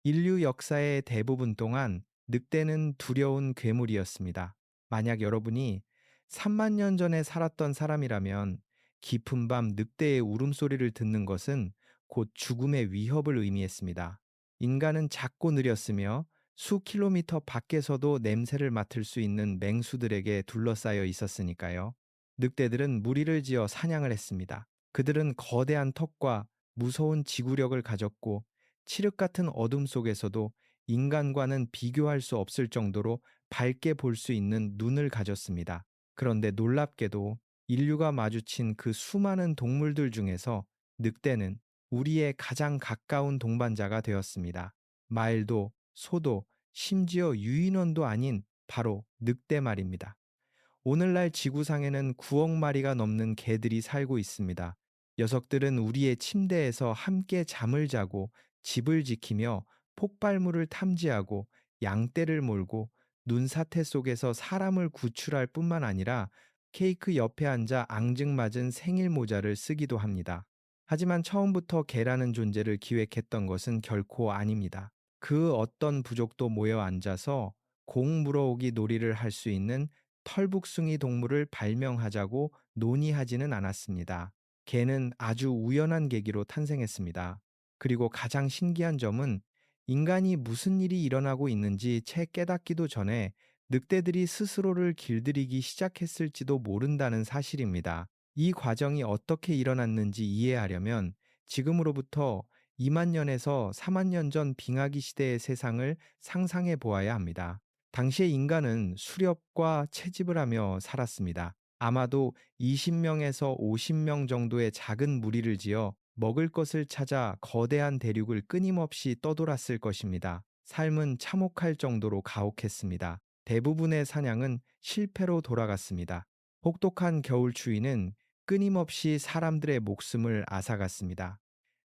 인류 역사의 대부분 동안 늑대는 두려운 괴물이었습니다. 만약 여러분이 3만 년 전에 살았던 사람이라면 깊은 밤 늑대의 울음소리를 듣는 것은 곧 죽음의 위협을 의미했습니다. 인간은 작고 느렸으며 수 킬로미터 밖에서도 냄새를 맡을 수 있는 맹수들에게 둘러싸여 있었으니까요. 늑대들은 무리를 지어 사냥을 했습니다. 그들은 거대한 턱과 무서운 지구력을 가졌고 칠흑 같은 어둠 속에서도 인간과는 비교할 수 없을 정도로 밝게 볼 수 있는 눈을 가졌습니다. 그런데 놀랍게도 인류가 마주친 그 수많은 동물들 중에서 늑대는 우리의 가장 가까운 동반자가 되었습니다. 말도, 소도, 심지어 유인원도 아닌 바로 늑대 말입니다. 오늘날 지구상에는 9억 마리가 넘는 개들이 살고 있습니다. 녀석들은 우리의 침대에서 함께 잠을 자고 집을 지키며 폭발물을 탐지하고 양떼를 몰고 눈사태 속에서 사람을 구출할 뿐만 아니라 케이크 옆에 앉아 앙증맞은 생일 모자를 쓰기도 합니다. 하지만 처음부터 개라는 존재를 기획했던 것은 결코 아닙니다. 그 어떤 부족도 모여 앉아서 공 물어오기 놀이를 할 수 있는 털북숭이 동물을 발명하자고 논의하지는 않았습니다. 개는 아주 우연한 계기로 탄생했습니다. 그리고 가장 신기한 점은 인간이 무슨 일이 일어나고 있는지 채 깨닫기도 전에 늑대들이 스스로를 길들이기 시작했을지도 모른다는 사실입니다. 이 과정이 어떻게 일어났는지 이해하려면 지금으로부터 2만 년에서 4만 년 전 빙하기 시대의 세상을 상상해 보아야 합니다. 당시의 인간은 수렵과 채집을 하며 살았습니다. 아마도 20명에서 50명 정도의 작은 무리를 지어 먹을 것을 찾아 거대한 대륙을 끊임없이 떠돌았을 것입니다. 삶은 참혹할 정도로 가혹했습니다. 대부분의 사냥은 실패로 돌아갔습니다. 혹독한 겨울 추위는 끊임없이 사람들의 목숨을 앗아갔습니다.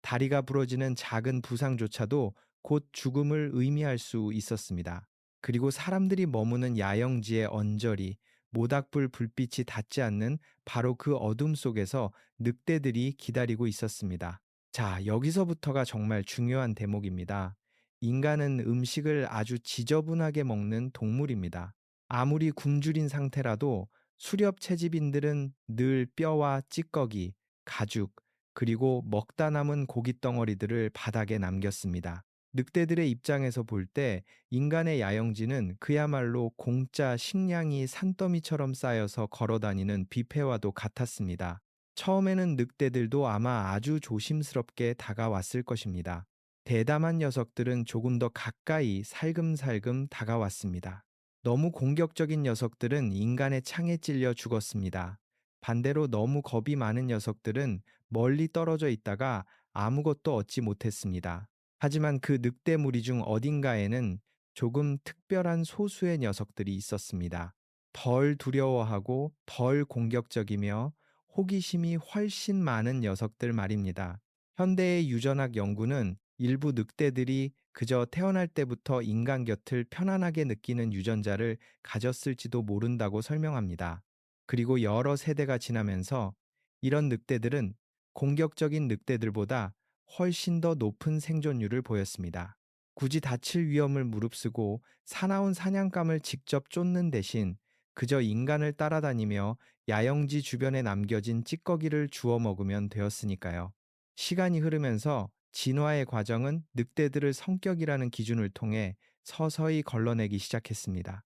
다리가 부러지는 작은 부상조차도 곧 죽음을 의미할 수 있었습니다. 그리고 사람들이 머무는 야영지의 언저리, 모닥불 불빛이 닿지 않는 바로 그 어둠 속에서 늑대들이 기다리고 있었습니다. 자, 여기서부터가 정말 중요한 대목입니다. 인간은 음식을 아주 지저분하게 먹는 동물입니다. 아무리 굶주린 상태라도 수렵 채집인들은 늘 뼈와 찌꺼기, 가죽, 그리고 먹다 남은 고깃덩어리들을 바닥에 남겼습니다. 늑대들의 입장에서 볼 때 인간의 야영지는 그야말로 공짜 식량이 산더미처럼 쌓여서 걸어다니는 뷔페와도 같았습니다. 처음에는 늑대들도 아마 아주 조심스럽게 다가왔을 것입니다. 대담한 녀석들은 조금 더 가까이 살금살금 다가왔습니다. 너무 공격적인 녀석들은 인간의 창에 찔려 죽었습니다. 반대로 너무 겁이 많은 녀석들은 멀리 떨어져 있다가 아무것도 얻지 못했습니다. 하지만 그 늑대 무리 중 어딘가에는 조금 특별한 소수의 녀석들이 있었습니다. 덜 두려워하고 덜 공격적이며 호기심이 훨씬 많은 녀석들 말입니다. 현대의 유전학 연구는 일부 늑대들이 그저 태어날 때부터 인간 곁을 편안하게 느끼는 유전자를 가졌을지도 모른다고 설명합니다. 그리고 여러 세대가 지나면서 이런 늑대들은 공격적인 늑대들보다 훨씬 더 높은 생존율을 보였습니다. 굳이 다칠 위험을 무릅쓰고 사나운 사냥감을 직접 쫓는 대신 그저 인간을 따라다니며 야영지 주변에 남겨진 찌꺼기를 주워 먹으면 되었으니까요. 시간이 흐르면서 진화의 과정은 늑대들을 성격이라는 기준을 통해 서서히 걸러내기 시작했습니다.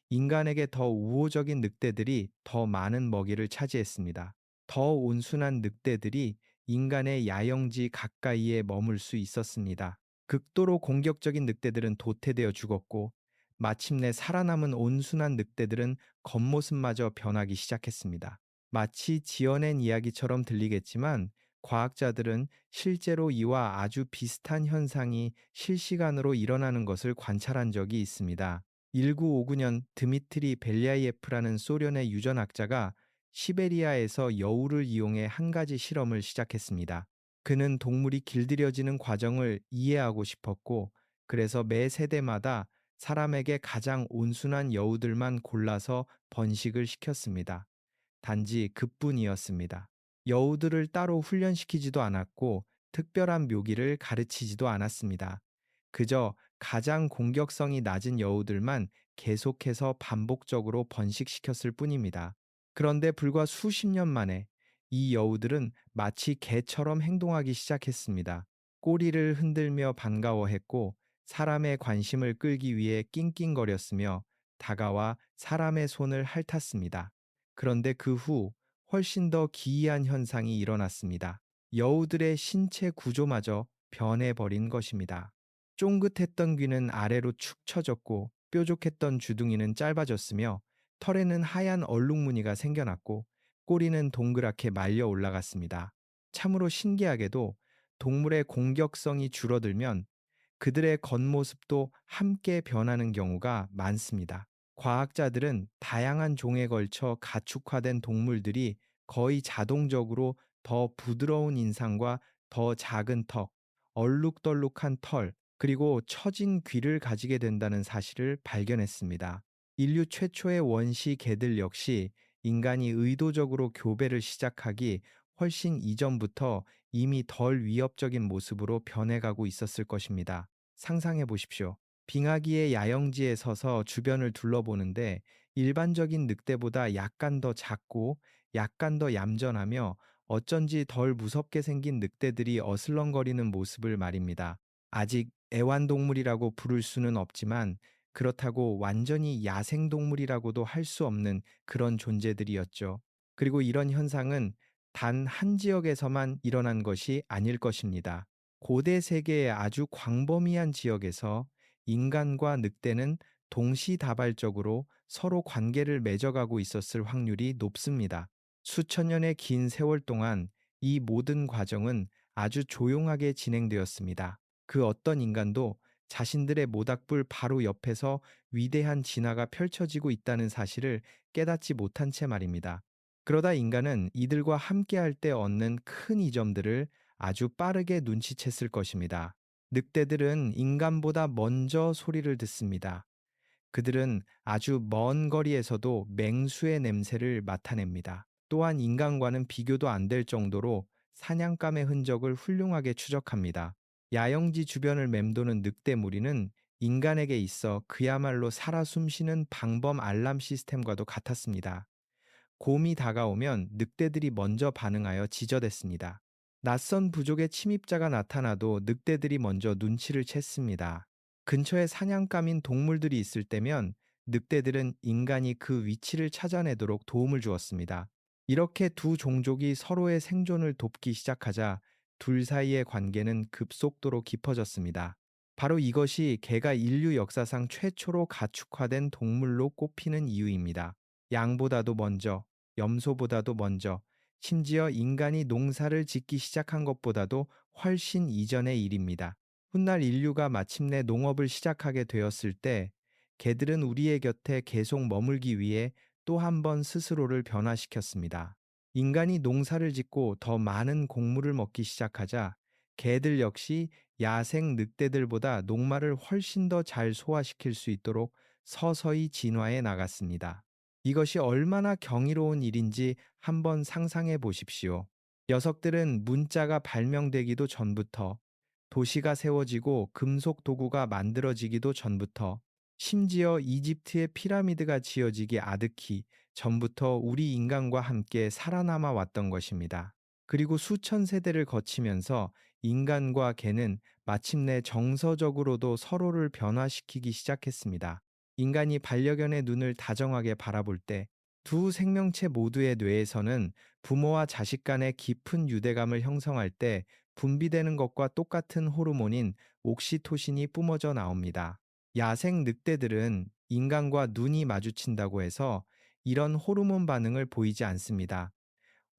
인간에게 더 우호적인 늑대들이 더 많은 먹이를 차지했습니다. 더 온순한 늑대들이 인간의 야영지 가까이에 머물 수 있었습니다. 극도로 공격적인 늑대들은 도태되어 죽었고, 마침내 살아남은 온순한 늑대들은 겉모습마저 변하기 시작했습니다. 마치 지어낸 이야기처럼 들리겠지만, 과학자들은 실제로 이와 아주 비슷한 현상이 실시간으로 일어나는 것을 관찰한 적이 있습니다. 1959년 드미트리 벨리아예프라는 소련의 유전학자가 시베리아에서 여우를 이용해 한 가지 실험을 시작했습니다. 그는 동물이 길들여지는 과정을 이해하고 싶었고, 그래서 매 세대마다 사람에게 가장 온순한 여우들만 골라서 번식을 시켰습니다. 단지 그뿐이었습니다. 여우들을 따로 훈련시키지도 않았고, 특별한 묘기를 가르치지도 않았습니다. 그저 가장 공격성이 낮은 여우들만 계속해서 반복적으로 번식시켰을 뿐입니다. 그런데 불과 수십 년 만에 이 여우들은 마치 개처럼 행동하기 시작했습니다. 꼬리를 흔들며 반가워했고 사람의 관심을 끌기 위해 낑낑거렸으며 다가와 사람의 손을 핥았습니다. 그런데 그 후 훨씬 더 기이한 현상이 일어났습니다. 여우들의 신체 구조마저 변해버린 것입니다. 쫑긋했던 귀는 아래로 축 처졌고 뾰족했던 주둥이는 짧아졌으며 털에는 하얀 얼룩무늬가 생겨났고 꼬리는 동그랗게 말려 올라갔습니다. 참으로 신기하게도 동물의 공격성이 줄어들면 그들의 겉모습도 함께 변하는 경우가 많습니다. 과학자들은 다양한 종에 걸쳐 가축화된 동물들이 거의 자동적으로 더 부드러운 인상과 더 작은 턱, 얼룩덜룩한 털, 그리고 처진 귀를 가지게 된다는 사실을 발견했습니다. 인류 최초의 원시 개들 역시 인간이 의도적으로 교배를 시작하기 훨씬 이전부터 이미 덜 위협적인 모습으로 변해가고 있었을 것입니다. 상상해 보십시오. 빙하기의 야영지에 서서 주변을 둘러보는데 일반적인 늑대보다 약간 더 작고 약간 더 얌전하며 어쩐지 덜 무섭게 생긴 늑대들이 어슬렁거리는 모습을 말입니다. 아직 애완동물이라고 부를 수는 없지만 그렇다고 완전히 야생동물이라고도 할 수 없는 그런 존재들이었죠. 그리고 이런 현상은 단 한 지역에서만 일어난 것이 아닐 것입니다. 고대 세계의 아주 광범위한 지역에서 인간과 늑대는 동시다발적으로 서로 관계를 맺어가고 있었을 확률이 높습니다. 수천 년의 긴 세월 동안 이 모든 과정은 아주 조용하게 진행되었습니다. 그 어떤 인간도 자신들의 모닥불 바로 옆에서 위대한 진화가 펼쳐지고 있다는 사실을 깨닫지 못한 채 말입니다. 그러다 인간은 이들과 함께할 때 얻는 큰 이점들을 아주 빠르게 눈치챘을 것입니다. 늑대들은 인간보다 먼저 소리를 듣습니다. 그들은 아주 먼 거리에서도 맹수의 냄새를 맡아냅니다. 또한 인간과는 비교도 안 될 정도로 사냥감의 흔적을 훌륭하게 추적합니다. 야영지 주변을 맴도는 늑대 무리는 인간에게 있어 그야말로 살아 숨쉬는 방범 알람 시스템과도 같았습니다. 곰이 다가오면 늑대들이 먼저 반응하여 지저댔습니다. 낯선 부족의 침입자가 나타나도 늑대들이 먼저 눈치를 챘습니다. 근처에 사냥감인 동물들이 있을 때면 늑대들은 인간이 그 위치를 찾아내도록 도움을 주었습니다. 이렇게 두 종족이 서로의 생존을 돕기 시작하자 둘 사이의 관계는 급속도로 깊어졌습니다. 바로 이것이 개가 인류 역사상 최초로 가축화된 동물로 꼽히는 이유입니다. 양보다도 먼저, 염소보다도 먼저, 심지어 인간이 농사를 짓기 시작한 것보다도 훨씬 이전의 일입니다. 훗날 인류가 마침내 농업을 시작하게 되었을 때 개들은 우리의 곁에 계속 머물기 위해 또 한 번 스스로를 변화시켰습니다. 인간이 농사를 짓고 더 많은 곡물을 먹기 시작하자 개들 역시 야생 늑대들보다 녹말을 훨씬 더 잘 소화시킬 수 있도록 서서히 진화해 나갔습니다. 이것이 얼마나 경이로운 일인지 한번 상상해 보십시오. 녀석들은 문자가 발명되기도 전부터, 도시가 세워지고 금속 도구가 만들어지기도 전부터, 심지어 이집트의 피라미드가 지어지기 아득히 전부터 우리 인간과 함께 살아남아 왔던 것입니다. 그리고 수천 세대를 거치면서 인간과 개는 마침내 정서적으로도 서로를 변화시키기 시작했습니다. 인간이 반려견의 눈을 다정하게 바라볼 때 두 생명체 모두의 뇌에서는 부모와 자식 간의 깊은 유대감을 형성할 때 분비되는 것과 똑같은 호르몬인 옥시토신이 뿜어져 나옵니다. 야생 늑대들은 인간과 눈이 마주친다고 해서 이런 호르몬 반응을 보이지 않습니다.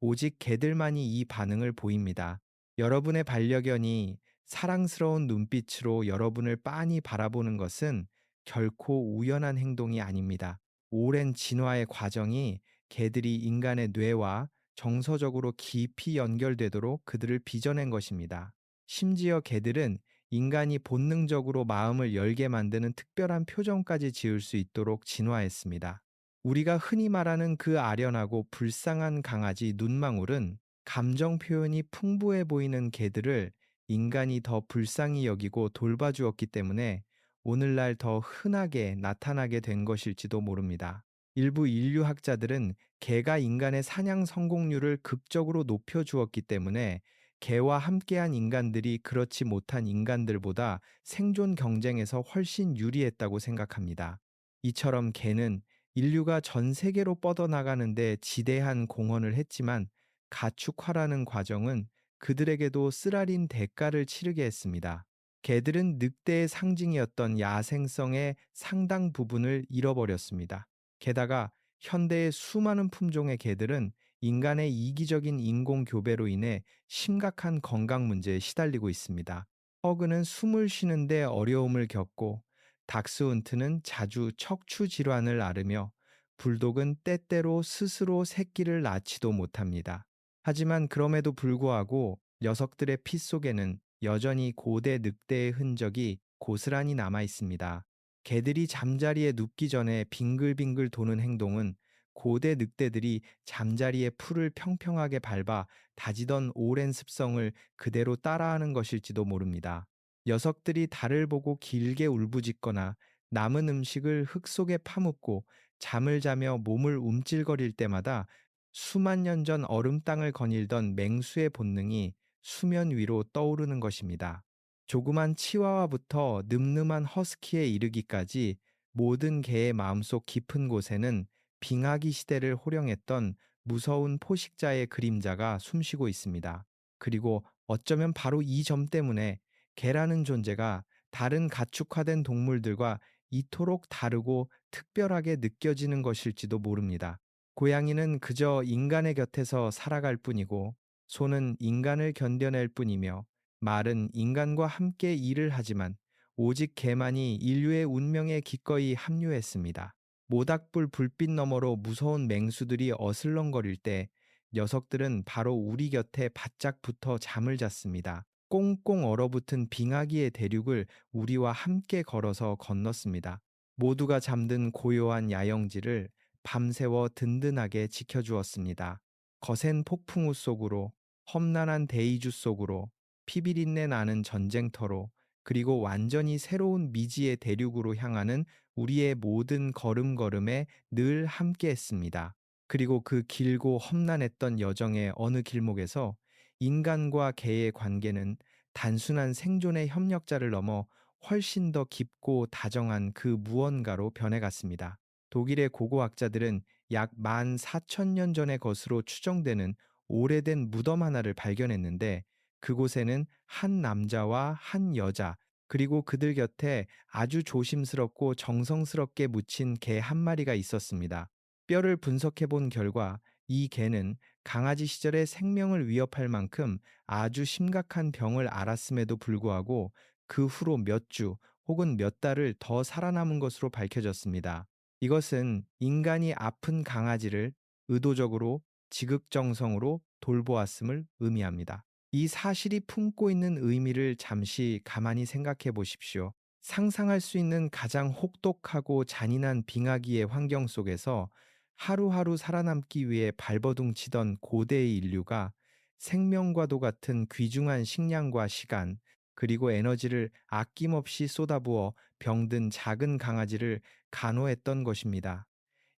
오직 개들만이 이 반응을 보입니다. 여러분의 반려견이 사랑스러운 눈빛으로 여러분을 빤히 바라보는 것은 결코 우연한 행동이 아닙니다. 오랜 진화의 과정이 개들이 인간의 뇌와 정서적으로 깊이 연결되도록 그들을 빚어낸 것입니다. 심지어 개들은 인간이 본능적으로 마음을 열게 만드는 특별한 표정까지 지을 수 있도록 진화했습니다. 우리가 흔히 말하는 그 아련하고 불쌍한 강아지 눈망울은 감정 표현이 풍부해 보이는 개들을 인간이 더 불쌍히 여기고 돌봐주었기 때문에 오늘날 더 흔하게 나타나게 된 것일지도 모릅니다. 일부 인류학자들은 개가 인간의 사냥 성공률을 극적으로 높여주었기 때문에 개와 함께한 인간들이 그렇지 못한 인간들보다 생존 경쟁에서 훨씬 유리했다고 생각합니다. 이처럼 개는 인류가 전 세계로 뻗어나가는데 지대한 공헌을 했지만 가축화라는 과정은 그들에게도 쓰라린 대가를 치르게 했습니다. 개들은 늑대의 상징이었던 야생성의 상당 부분을 잃어버렸습니다. 게다가 현대의 수많은 품종의 개들은 인간의 이기적인 인공 교배로 인해 심각한 건강 문제에 시달리고 있습니다. 허그는 숨을 쉬는데 어려움을 겪고, 닥스훈트는 자주 척추 질환을 앓으며, 불독은 때때로 스스로 새끼를 낳지도 못합니다. 하지만 그럼에도 불구하고 녀석들의 피 속에는 여전히 고대 늑대의 흔적이 고스란히 남아 있습니다. 개들이 잠자리에 눕기 전에 빙글빙글 도는 행동은 고대 늑대들이 잠자리에 풀을 평평하게 밟아 다지던 오랜 습성을 그대로 따라하는 것일지도 모릅니다. 녀석들이 달을 보고 길게 울부짖거나 남은 음식을 흙 속에 파묻고 잠을 자며 몸을 움찔거릴 때마다 수만 년 전 얼음 땅을 거닐던 맹수의 본능이 수면 위로 떠오르는 것입니다. 조그만 치와와부터 늠름한 허스키에 이르기까지 모든 개의 마음속 깊은 곳에는 빙하기 시대를 호령했던 무서운 포식자의 그림자가 숨쉬고 있습니다. 그리고 어쩌면 바로 이 점 때문에 개라는 존재가 다른 가축화된 동물들과 이토록 다르고 특별하게 느껴지는 것일지도 모릅니다. 고양이는 그저 인간의 곁에서 살아갈 뿐이고, 소는 인간을 견뎌낼 뿐이며, 말은 인간과 함께 일을 하지만 오직 개만이 인류의 운명에 기꺼이 합류했습니다. 모닥불 불빛 너머로 무서운 맹수들이 어슬렁거릴 때 녀석들은 바로 우리 곁에 바짝 붙어 잠을 잤습니다. 꽁꽁 얼어붙은 빙하기의 대륙을 우리와 함께 걸어서 건넜습니다. 모두가 잠든 고요한 야영지를 밤새워 든든하게 지켜주었습니다. 거센 폭풍우 속으로, 험난한 데이주 속으로, 피비린내 나는 전쟁터로, 그리고 완전히 새로운 미지의 대륙으로 향하는 우리의 모든 걸음걸음에 늘 함께 했습니다. 그리고 그 길고 험난했던 여정의 어느 길목에서 인간과 개의 관계는 단순한 생존의 협력자를 넘어 훨씬 더 깊고 다정한 그 무언가로 변해갔습니다. 독일의 고고학자들은 약 14,000년 전의 것으로 추정되는 오래된 무덤 하나를 발견했는데, 그곳에는 한 남자와 한 여자, 그리고 그들 곁에 아주 조심스럽고 정성스럽게 묻힌 개 한 마리가 있었습니다. 뼈를 분석해 본 결과 이 개는 강아지 시절에 생명을 위협할 만큼 아주 심각한 병을 앓았음에도 불구하고 그 후로 몇 주 혹은 몇 달을 더 살아남은 것으로 밝혀졌습니다. 이것은 인간이 아픈 강아지를 의도적으로 지극정성으로 돌보았음을 의미합니다. 이 사실이 품고 있는 의미를 잠시 가만히 생각해 보십시오. 상상할 수 있는 가장 혹독하고 잔인한 빙하기의 환경 속에서 하루하루 살아남기 위해 발버둥 치던 고대의 인류가 생명과도 같은 귀중한 식량과 시간, 그리고 에너지를 아낌없이 쏟아부어 병든 작은 강아지를 간호했던 것입니다.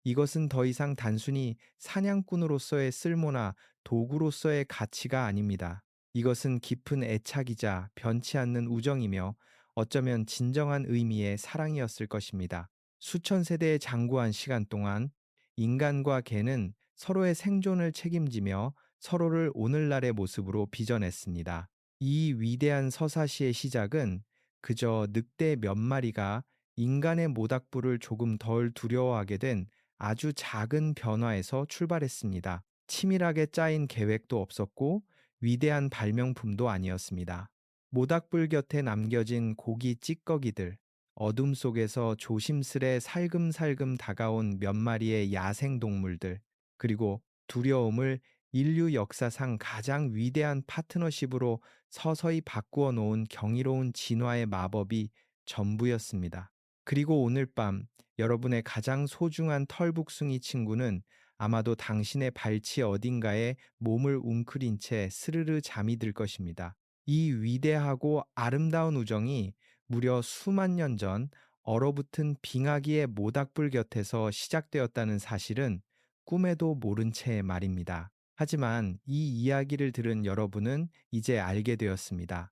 이것은 더 이상 단순히 사냥꾼으로서의 쓸모나 도구로서의 가치가 아닙니다. 이것은 깊은 애착이자 변치 않는 우정이며 어쩌면 진정한 의미의 사랑이었을 것입니다. 수천 세대의 장구한 시간 동안 인간과 개는 서로의 생존을 책임지며 서로를 오늘날의 모습으로 빚어냈습니다. 이 위대한 서사시의 시작은 그저 늑대 몇 마리가 인간의 모닥불을 조금 덜 두려워하게 된 아주 작은 변화에서 출발했습니다. 치밀하게 짜인 계획도 없었고 위대한 발명품도 아니었습니다. 모닥불 곁에 남겨진 고기 찌꺼기들, 어둠 속에서 조심스레 살금살금 다가온 몇 마리의 야생 동물들, 그리고 두려움을 인류 역사상 가장 위대한 파트너십으로 서서히 바꾸어 놓은 경이로운 진화의 마법이 전부였습니다. 그리고 오늘 밤 여러분의 가장 소중한 털북숭이 친구는 아마도 당신의 발치 어딘가에 몸을 웅크린 채 스르르 잠이 들 것입니다. 이 위대하고 아름다운 우정이 무려 수만 년 전 얼어붙은 빙하기의 모닥불 곁에서 시작되었다는 사실은 꿈에도 모른 채 말입니다. 하지만 이 이야기를 들은 여러분은 이제 알게 되었습니다.